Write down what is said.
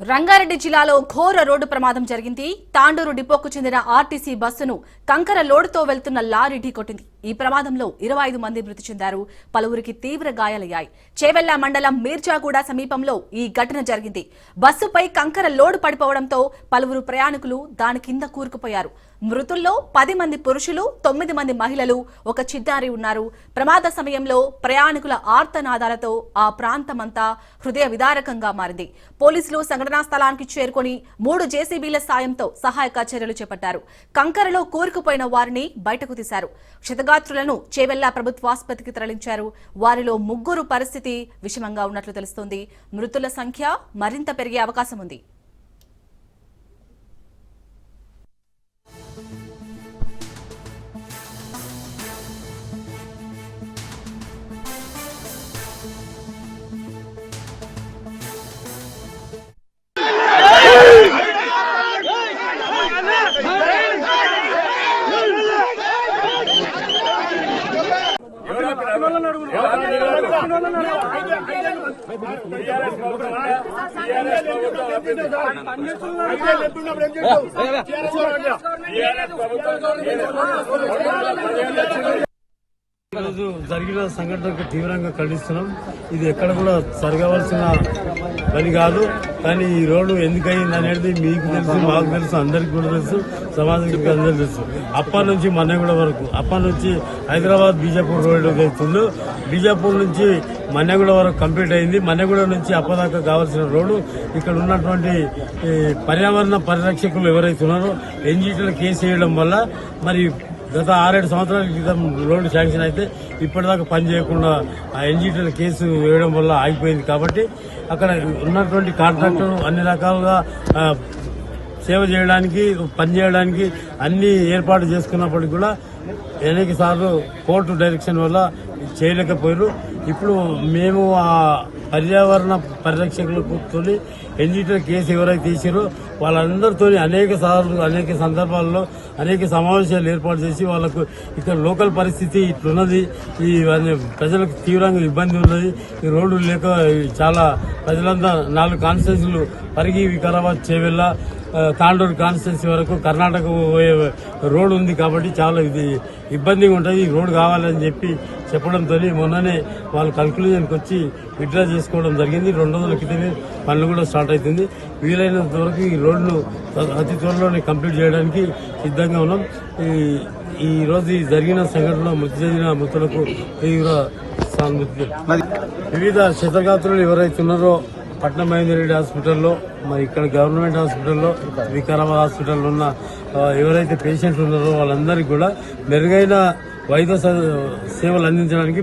రంగారెడ్డి జిల్లాలో ఘోర రోడ్డు ప్రమాదం జరిగింది. తాండూరు డిపోకు చెందిన ఆర్టీసీ బస్సును కంకర లోడుతో వెళ్తున్న లారీ ఢీకొట్టింది. ఈ ప్రమాదంలో 25 మంది మృతి చెందారు, పలువురికి తీవ్ర గాయాలయ్యాయి. చేవెళ్ల మండలం మీర్జాగూడ సమీపంలో ఈ ఘటన జరిగింది. బస్సుపై కంకర లోడు పడిపోవడంతో పలువురు ప్రయాణికులు దాని కింద కూరుకుపోయారు. మృతుల్లో 10 మంది పురుషులు, 9 మంది మహిళలు, ఒక చిన్నారి ఉన్నారు. ప్రమాద సమయంలో ప్రయాణికుల ఆర్తనాదాలతో ఆ ప్రాంతమంతా హృదయ విదారకంగా మారింది. పోలీసులు సంఘటనా స్థలానికి చేరుకుని 3 జేసీబీల సాయంతో సహాయక చర్యలు చేపట్టారు. కంకరలో కూరుకుపోయిన వారిని బయటకు తీశారు. క్షతగాత్రులను చేవెళ్ల ప్రభుత్వాసుపత్రికి తరలించారు. వారిలో 3 పరిస్థితి విషమంగా ఉన్నట్లు తెలుస్తోంది. మృతుల సంఖ్య మరింత పెరిగే అవకాశం ఉంది. ఈరోజు జరిగిన సంఘటనకు తీవ్రంగా ఖండిస్తున్నాం. ఇది ఎక్కడ కూడా జరగవలసిన పని కాదు. కానీ ఈ రోడ్డు ఎందుకయింది అనేది మీకు తెలుసు, మాకు తెలుసు, అందరికి కూడా తెలుసు, సమాజానికి అందరికీ తెలుసు. అప్పటి నుంచి మన్నెగూడ వరకు, అప్పటి నుంచి హైదరాబాద్ బీజాపూర్ రోడ్డు అవుతుందో, బీజాపూర్ నుంచి మన్నెగూడ వరకు కంప్లీట్ అయింది. మన్నెగూడ నుంచి అప్పదాకా కావాల్సిన రోడ్డు ఇక్కడ ఉన్నటువంటి పర్యావరణ పరిరక్షకులు ఎవరైతే ఉన్నారో ఎన్జీటీలో కేసు వేయడం వల్ల మరి గత 6-7 సంవత్సరాల క్రితం రోడ్డు శాంక్షన్ అయితే ఇప్పటిదాకా పని చేయకుండా ఆ ఎన్జీటీలో కేసు వేయడం వల్ల ఆగిపోయింది. కాబట్టి అక్కడ ఉన్నటువంటి కాంట్రాక్టర్ అన్ని రకాలుగా సేవ చేయడానికి, పనిచేయడానికి అన్ని ఏర్పాటు చేసుకున్నప్పటికీ కూడా అనేక సార్లు కోర్టు డైరెక్షన్ వల్ల చేయలేకపోయారు. ఇప్పుడు మేము ఆ పర్యావరణ పరిరక్షకులతో ఎన్జీటీలో కేసు ఎవరైతే తీసారో వాళ్ళందరితో అనేక సార్లు, అనేక సందర్భాల్లో అనేక సమావేశాలు ఏర్పాటు చేసి వాళ్ళకు ఇక్కడ లోకల్ పరిస్థితి ఇట్లున్నది, ఈ ప్రజలకు తీవ్రంగా ఇబ్బంది ఉన్నది, ఈ రోడ్డు లేక చాలా ప్రజలంతా 4 కాన్స్టిట్యూన్సీలు పరిగి, వికారాబాద్, చేవెళ్ల, తాండూరు కాన్స్టిట్యున్సీ వరకు కర్ణాటక పోయే రోడ్డు ఉంది. కాబట్టి చాలా ఇది ఇబ్బందిగా ఉంటుంది. ఈ రోడ్డు కావాలని చెప్పి చెప్పడంతో మొన్ననే వాళ్ళు కన్క్లూజన్కి వచ్చి విత్డ్రా చేసుకోవడం జరిగింది. 2 రోజుల క్రితమే పనులు కూడా స్టార్ట్ అవుతుంది. వీలైనంత వరకు ఈ రోడ్డును అతి త్వరలోనే కంప్లీట్ చేయడానికి సిద్ధంగా ఉన్నాం. ఈ రోజు జరిగిన సంఘటనలో మృతి చెందిన మృతులకు తీవ్ర సానుభూతి. వివిధ క్షతగాత్రులు ఎవరైతే ఉన్నారో పట్నం మహేందర్ హాస్పిటల్లో, మరి ఇక్కడ గవర్నమెంట్ హాస్పిటల్లో, వికారాబాద్ హాస్పిటల్లో ఉన్న ఎవరైతే పేషెంట్లు ఉన్నారో వాళ్ళందరికీ కూడా మెరుగైన వైద్య సేవలు అందించడానికి